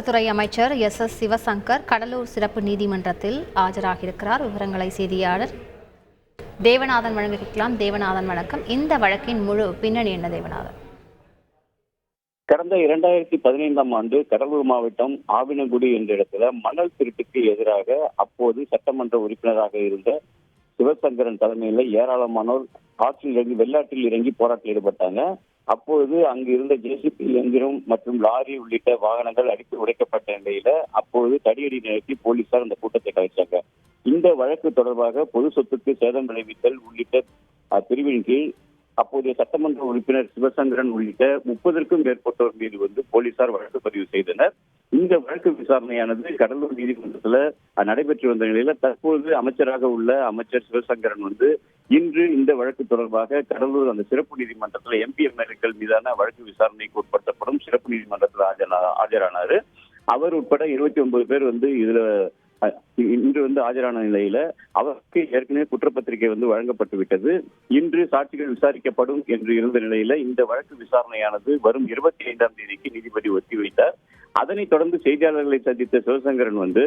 துறை அமைச்சர் எஸ் சிவசங்கர் கடலூர் சிறப்பு நீதிமன்றத்தில் ஆஜராகியிருக்கிறார். விவரங்களை செய்தியாளர் தேவநாதன் வழங்க கேட்கலாம். தேவநாதன் வணக்கம். இந்த வழக்கின் முழு பின்னணி என்ன தேவநாதன்? கடந்த 2015ஆம் ஆண்டு கடலூர் மாவட்டம் ஆவினங்குடி என்ற இடத்துல மணல் திருட்டுக்கு எதிராக அப்போது சட்டமன்ற உறுப்பினராக இருந்த சிவசங்கரன் தலைமையில ஏராளமானோர் ஆற்றில் இறங்கி வெள்ளாற்றில் இறங்கி போராட்டத்தில் ஈடுபட்டாங்க. அப்பொழுது அங்கு இருந்த ஜேசிபி இயந்திரம் மற்றும் லாரி உள்ளிட்ட வாகனங்கள் அடித்து உடைக்கப்பட்ட நிலையில அப்பொழுது தடியடி நிறுத்தி போலீசார் அந்த கூட்டத்தை கலைச்சாங்க. இந்த வழக்கு தொடர்பாக பொது சொத்துக்கு சேதம் விளைவித்தல் உள்ளிட்ட பிரிவின் கீழ் அப்போதைய சட்டமன்ற உறுப்பினர் சிவசங்கரன் உள்ளிட்ட 30க்கும் மேற்பட்டோர் மீது போலீசார் வழக்கு பதிவு செய்தனர். இந்த வழக்கு விசாரணையானது கடலூர் நீதிமன்றத்துல நடைபெற்று வந்த நிலையில தற்போது அமைச்சராக உள்ள அமைச்சர் சிவசங்கரன் இன்று இந்த வழக்கு தொடர்பாக கடலூர் அந்த சிறப்பு நீதிமன்றத்துல எம்பி எம்எல்ஏக்கள் மீதான வழக்கு விசாரணைக்கு உட்படுத்தப்படும் சிறப்பு நீதிமன்றத்தில் ஆஜரானாரு. அவர் உட்பட 29 பேர் இதுல இன்று ஆஜரான நிலையில அவருக்கு ஏற்கனவே குற்றப்பத்திரிகை வழங்கப்பட்டு விட்டது. இன்று சாட்சிகள் விசாரிக்கப்படும் என்று இருந்த நிலையில இந்த வழக்கு விசாரணையானது வரும் 25ஆம் தேதிக்கு நீதிபதி ஒத்திவைத்தார். அதனைத் தொடர்ந்து செய்தியாளர்களை சந்தித்த சிவசங்கரன்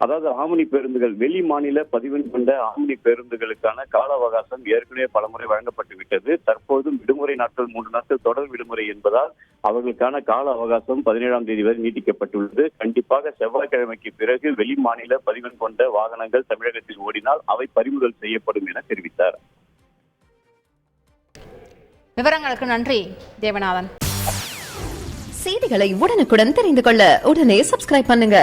அதாவது ஆம்னி பேருந்துகள் வெளி மாநில பதிவெண் கொண்ட ஆம்னி பேருந்துகளுக்கான கால அவகாசம் ஏற்கனவே பலமுறை வழங்கப்பட்டு விட்டது. தற்போதும் விடுமுறை நாட்கள் 3 நாட்கள் தொடர் விடுமுறை என்பதால் அவர்களுக்கான கால அவகாசம் 17ஆம் தேதி வரை நீட்டிக்கப்பட்டுள்ளது. கண்டிப்பாக செவ்வாய்க்கிழமைக்கு பிறகு வெளி மாநில பதிவெண் கொண்ட வாகனங்கள் தமிழகத்தில் ஓடினால் அவை பறிமுதல் செய்யப்படும் என தெரிவித்தார். விவரங்களுக்கு நன்றி தேவநாதன். செய்திகளை உடனுக்குடன் தெரிந்து கொள்ள உடனே சப்ஸ்கிரைப் பண்ணுங்க.